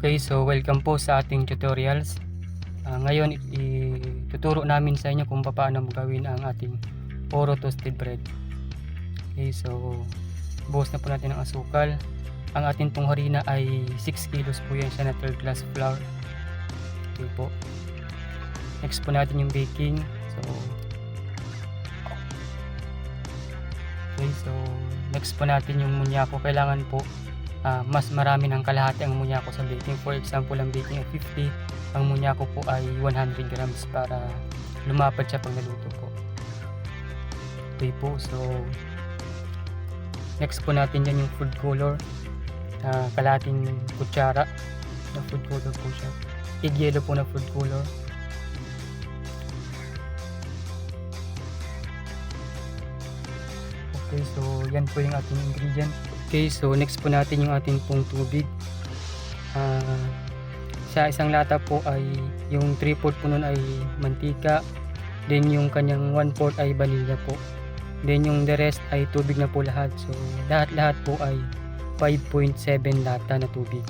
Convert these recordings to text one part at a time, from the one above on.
Okay, so welcome po sa ating tutorials. Ngayon ituturo namin sa inyo kung paano gawin ang ating Oro toasted bread. Okay, so buhos na po natin ang asukal. Ang ating pong harina ay 6 kilos po yan siya na third class flour. Okay po. Next po natin yung baking. So next po natin yung munyako. Kailangan po mas marami ng kalahati ang munyako sa baking. For example, ang baking ay 50, ang munyako po ay 100 grams para lumapad siya pag naluto po. Okay po, so next po natin yan yung food color, kalahating kutsara na food color po siya, egg yellow po na food color. Okay, so yan po yung ating ingredient. Okay, so next po natin yung ating pong tubig. Sa isang lata po ay yung 3/4 po nun ay mantika, then yung kanyang 1/4 ay vanilla po, then yung the rest ay tubig na po lahat. So lahat po ay 5.7 lata na tubig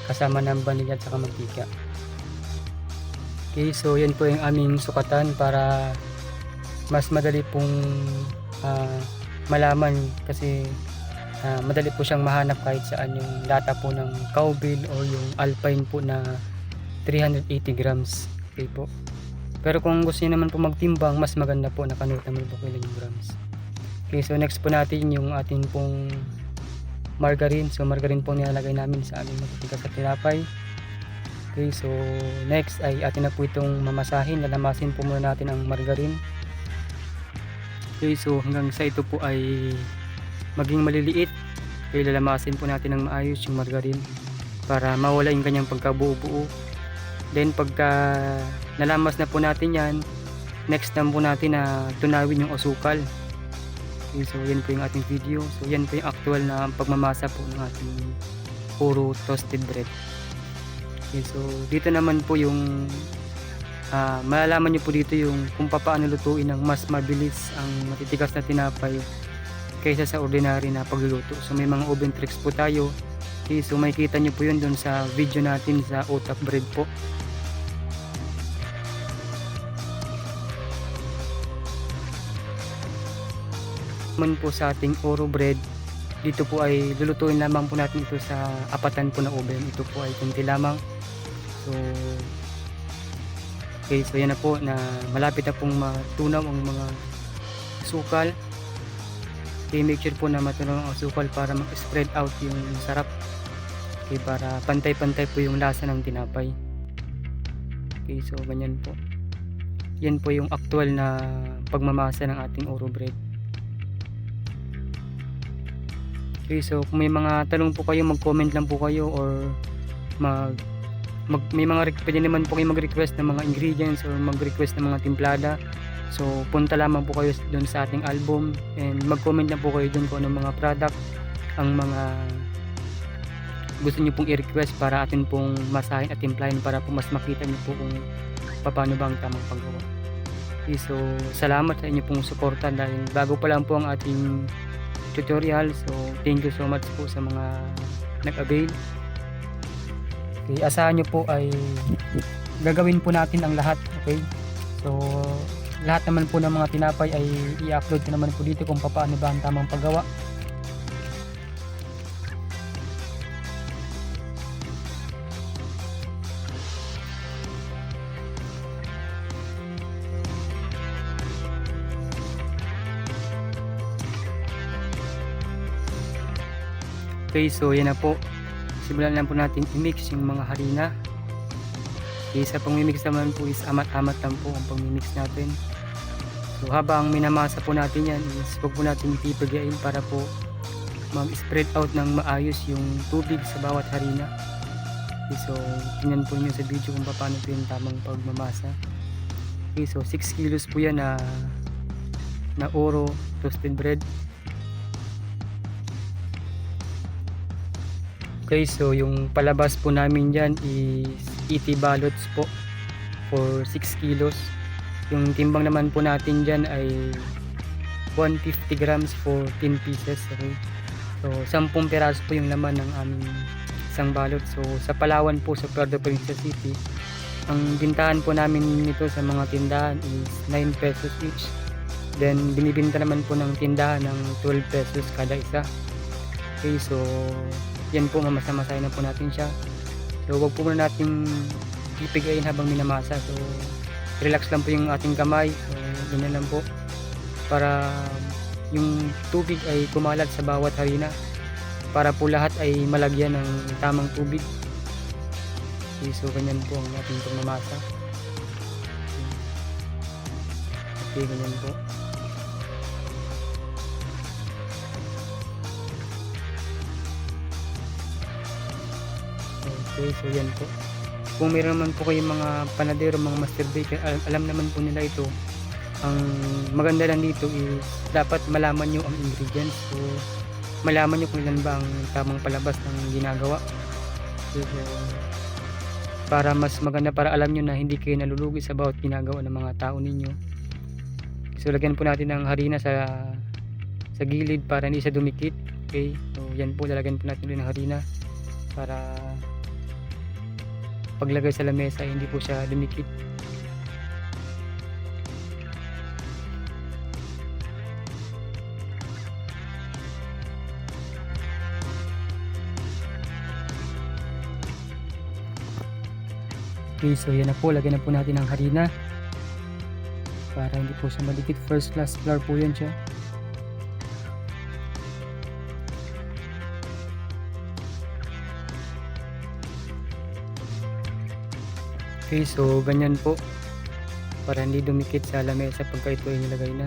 kasama ng vanilla at saka mantika. Okay, so yan po yung aming sukatan para mas madali pong malaman, kasi madali po siyang mahanap kahit saan yung lata po ng cowbell o yung alpine po na 380 grams. Okay po. Pero kung gusto niyo naman po magtimbang, mas maganda po nakanote naman po kailan yung grams. Okay, so next po natin yung ating pong margarine. So margarine po nilalagay namin sa aming matitigas sa tinapay. Okay, so next ay atin na po itong mamasahin. Lalamasin po muna natin ang margarine. Okay, so hanggang sa ito po ay maging maliliit. Okay, lalamasin po natin ng maayos yung margarine para mawala yung kanyang pagkabuo-buo. Then pagka nalamas na po natin yan, next na po natin na tunawin yung asukal. Okay, so yan po yung ating video. So yan po yung actual na pagmamasa po ng ating Oro toasted bread. Okay, so dito naman po yung malalaman nyo po dito yung kung paano lutuin ng mas mabilis ang matitigas na tinapay kaysa sa ordinary na pagluluto. So may mga oven tricks po tayo. Okay, so makikita nyo po yun dun sa video natin sa Otap Bread po. Naman po sa ating Oro bread, dito po ay lulutuin lamang po natin ito sa apatan po na oven. Ito po ay kunti lamang. So okay, so yan na po na malapit na pong matunaw ang mga asukal. Okay, make sure po na matunaw ang asukal para mag-spread out yung sarap. Okay, para pantay-pantay po yung lasa ng tinapay. Okay, so ganyan po. Yan po yung actual na pagmamasa ng ating Oro bread. Okay, so kung may mga tanong po kayo, mag-comment lang po kayo, or may mga pwede naman po kayo mag-request ng mga ingredients or mag-request ng mga timplada. So punta lamang po kayo doon sa ating album and mag-comment na po kayo doon kung anong mga product ang mga gusto niyo pong i-request para atin pong masahin at timplahin para po mas makita niyo po kung paano ba ang tamang paggawa. Okay, so salamat sa inyo pong suporta dahil bago pa lang po ang ating tutorial. So thank you so much po sa mga nag-avail. Okay, asahan nyo po ay gagawin po natin ang lahat. Okay, so lahat naman po ng mga tinapay ay i-upload ko naman po dito kung paano ba ang tamang paggawa. Okay, so yan na po. Simulan lang po natin i-mix yung mga harina. Okay, sa pang-mix naman po is amat-amat lang po ang pang-mix natin. So habang minamasa po natin yan is huwag po natin pipagayin para po mag-spread out ng maayos yung tubig sa bawat harina. Okay, so tingnan po nyo sa video kung paano po yung tamang pagmamasa. Okay, so 6 kilos po yan na Oro toasted bread. Okay, so yung palabas po namin dyan is 80 ballots po for 6 kilos. Yung timbang naman po natin dyan ay 150 grams for 10 pieces. Okay, so 10 peraso po yung laman ng aming isang balot. So sa Palawan po, sa Puerto Princesa City, ang bintahan po namin nito sa mga tindahan is 9 pesos each. Then binibenta naman po ng tindahan ng 12 pesos kada isa. Okay, so yan po, mamasa-masahin na po natin siya. So wag po muna nating ipigayin habang minamasa. So relax lang po yung ating kamay. So ganyan lang po, para yung tubig ay kumalat sa bawat harina, para po lahat ay malagyan ng tamang tubig. Okay, so ganyan po ang ating pagmamasa. Okay, ganyan po. Okay, so yan po. Kung meron naman po kayong mga panadero, mga master baker, alam naman po nila ito. Ang maganda lang dito is dapat malaman nyo ang ingredients. So malaman nyo kung ilan ba ang tamang palabas ng ginagawa. So para mas maganda, para alam nyo na hindi kayo nalulugi sa bawat ginagawa ng mga tao ninyo. So lagyan po natin ng harina sa gilid para hindi siya dumikit. Okay, so yan po, lalagyan po natin ng harina para paglagay sa lamesa hindi po siya dumikit. Okay, so yan na po, lagyan na po natin ng harina para hindi po siya madikit. First class flour po yan siya. Okay, so ganyan po, para hindi dumikit sa lamesa pagka ito ay nilagay na.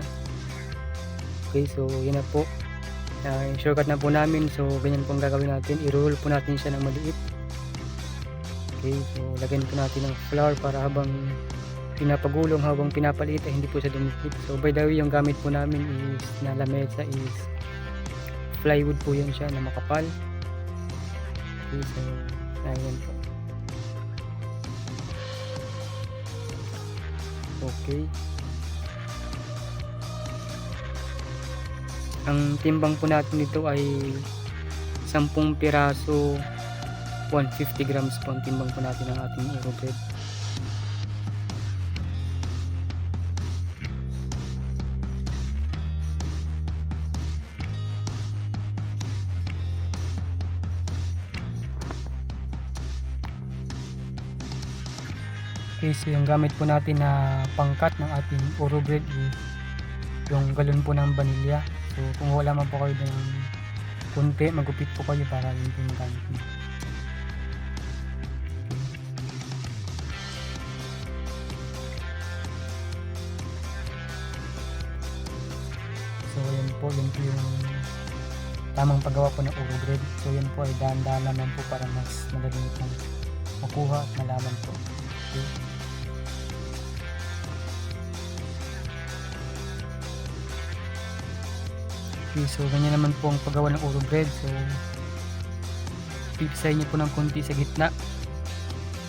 Okay, so yan na po, shortcut na po namin. So ganyan po ang gagawin natin, i-roll po natin siya ng maliit. Okay, so lagyan po natin ng flour para habang pinapagulong, habang pinapaliit ay hindi po siya dumikit. So by the way, yung gamit po namin is na lamesa is plywood po yan siya na makapal. Okay, so ayan po. Okay, ang timbang po natin dito ay 10 piraso, 150 grams po ang timbang po natin ng ating Oro bread. Okay, so yung gamit po natin na pangkat ng ating Oro bread is yung galon po ng vanilya. So kung wala man po kayo ng kunti, magupit po kayo para yun po yung gamit nyo. So yan po yung tamang paggawa po ng Oro bread. So yan po ay dahan-dahan naman po para mas madali nyo makuha at malaman po. Okay. Okay, so ganyan naman po ang paggawa ng Oro bread. So pipisahin niyo po ng konti sa gitna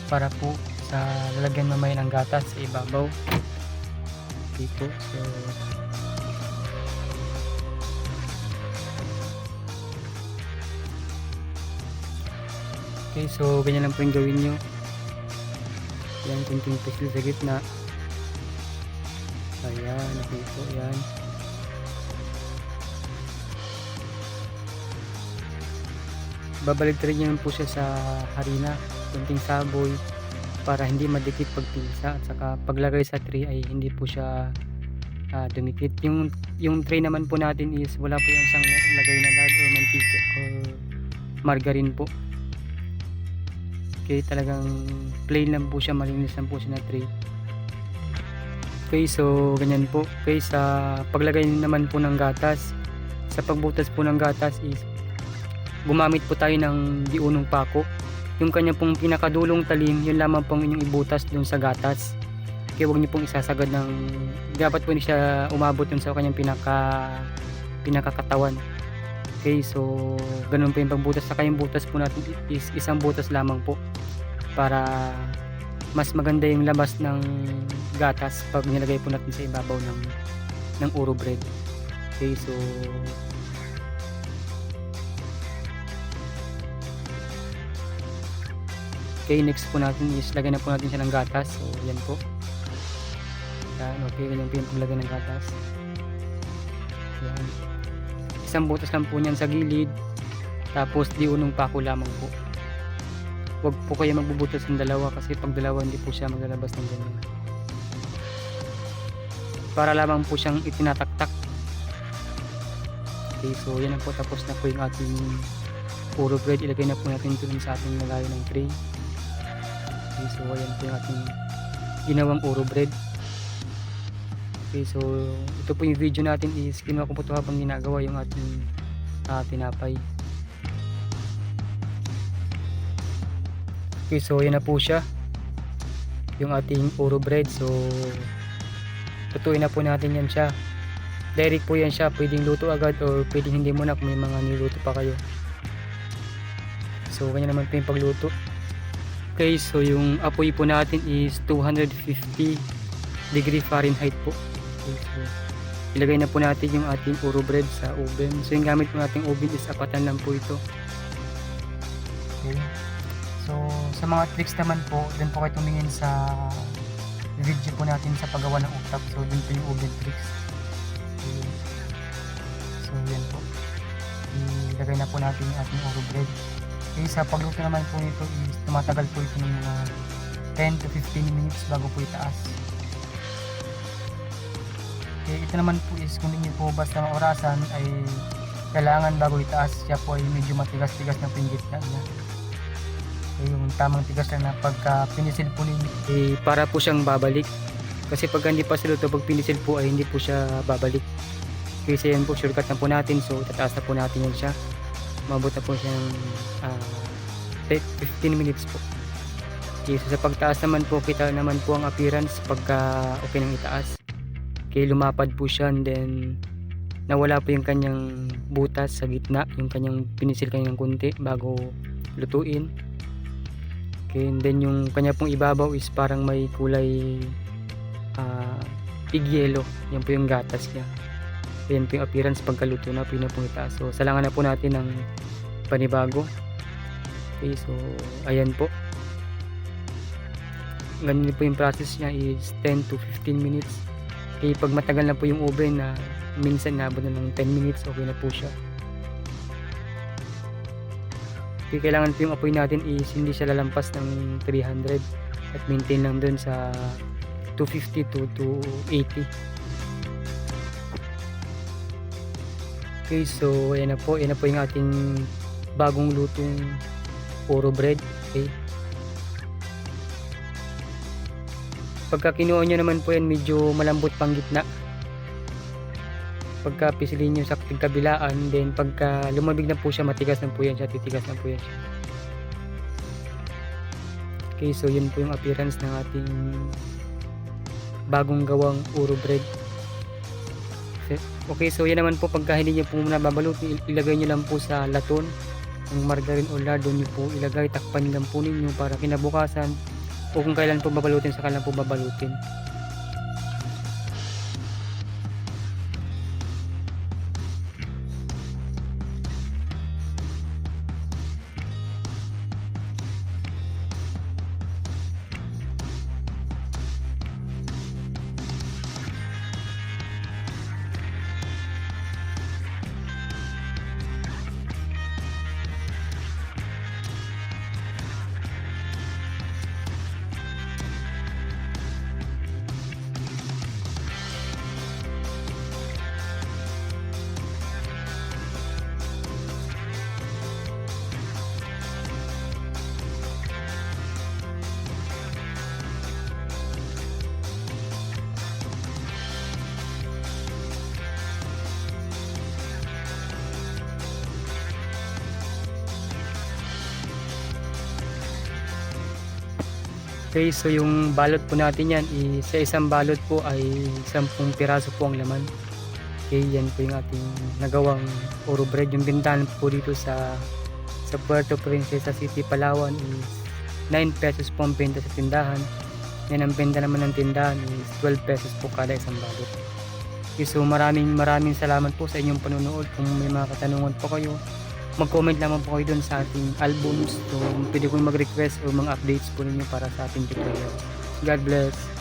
para po sa lalagyan mamaya ng gatas sa ibabaw. Okay po, so okay, so ganyan lang po yung gawin nyo. Yan, kunting pisil sa gitna. Ayan, okay po, yan. Babalik rin po siya sa harina, kunting saboy para hindi madikit pagpisa, at saka paglagay sa tray ay hindi po siya dumikit. Yung tray naman po natin is wala po yung isang lagay na lard or mantika or margarine po. Okay, talagang plain lang po siya, malinis lang po siya na tray. Okay, so ganyan po. Okay, sa paglagay naman po ng gatas, sa pagbutas po ng gatas is gumamit po tayo ng diunong pako. Yung kanya pong pinakadulong talim, yun lamang pong inyong ibutas dun sa gatas. Kaya huwag nyo pong isasagad ng, dapat po hindi siya umabot dun sa kanyang pinakakatawan. Okay, so ganun po yung pagbutas. Saka yung butas po natin is isang butas lamang po para mas maganda yung labas ng gatas pag nilagay po natin sa ibabaw ng Oro bread. Okay, so Okay, next po natin is lagyan na po natin siya ng gatas. So yan po. Yan, okay, ganyan po yung paglagay ng gatas. Yan. Isang butas lang po niyan sa gilid. Tapos di unong pako lamang po. Huwag po kayo magbubutas ng dalawa kasi pag dalawa hindi po siya maglalabas ng ganyan. Para lamang po siyang itinataktak. Okay, so yan na po, tapos na po yung ating puro bread. Ilagay na po natin dun sa ating lagayan ng tray. Okay, so ayan po yung ating ginawang puro bread. Okay, so ito po yung video natin is kinuha ko po ito habang ginagawa yung ating tinapay. Okay, so yan na po siya yung ating puro bread. So lutuin na po natin yan siya. Direct po yan siya, pwedeng luto agad or pwedeng hindi muna kung may mga niluto pa kayo. So ganyan naman po yung pagluto. Okay, so yung apoy po natin is 250 degree Fahrenheit po. Okay, so ilagay na po natin yung ating puro bread sa oven. So yung gamit po nating oven is apatan lang po ito. Okay. So sa mga tricks naman po, dun po kayo tumingin sa video po natin sa paggawa ng utak. So dun po yung oven tricks. Okay. So yan po. Ilagay na po natin yung ating puro bread. Okay, sa pagluto naman po nito is tumatagal po ito ng mga 10 to 15 minutes bago po itaas. Okay, ito naman po is kung hindi po basta orasan ay kailangan bago itaas siya po ay medyo matigas-tigas na po yung gitna niya. Okay, yung tamang tigas lang na pagka pinisil po ninyo para po siyang babalik. Kasi pag hindi pa siluto, pag pinisil po ay hindi po siya babalik. Kasi yan po, shortcut na po natin. So tataas na po natin yan siya. Mabot na po siyang 15 minutes po. Okay, so sa pagtaas naman po, kita naman po ang appearance pagka okay nang itaas. Okay, lumapad po siya and then nawala po yung kanyang butas sa gitna, yung kanyang pinisil kanyang kunti bago lutuin. Okay, and then yung kanya pong ibabaw is parang may kulay pig-yellow. Yan po yung gatas niya. Yan po yung appearance pagkaluto na, pinapong itaas. So salangan na po natin ng panibago. Okay, so ayan po. Ganun po yung process niya is 10 to 15 minutes. Okay, pag matagal na po yung oven na minsan nabot na ng 10 minutes, okay na po siya. Okay, kailangan po yung apoy natin is hindi siya lalampas ng 300 at maintain lang dun sa 250 to 280. Okay, so ayan na po yung ating bagong lutong puro bread. Okay, pagka kinuha nyo naman po yan, medyo malambot pang gitna. Pagka pisilin nyo sa kabilaan, then pagka lumabig na po siya, matigas na po yan siya, titigas na po yan siya. Okay, so yun po yung appearance ng ating bagong gawang puro bread. Okay, so yan naman po, pagka hindi nyo po muna babalutin, ilagay nyo lang po sa laton ng margarine o lard, nyo po ilagay, takpan lang po ninyo para kinabukasan o kung kailan po babalutin, saka lang po babalutin. Okay, so yung balot po natin yan, sa isang balot po ay 10 piraso po ang laman. Okay, yan po yung ating nagawang puro bread. Yung bintahan po dito sa Puerto Princesa City, Palawan is 9 pesos po ang benta sa tindahan. Yan ang benta naman ng tindahan is 12 pesos po kada isang balot. Okay, so maraming salamat po sa inyong panonood. Kung may mga katanungan po kayo mag-comment lamang po kayo dun sa ating albums. So, pwede po mag-request o mga updates po ninyo para sa ating tutorial. God bless.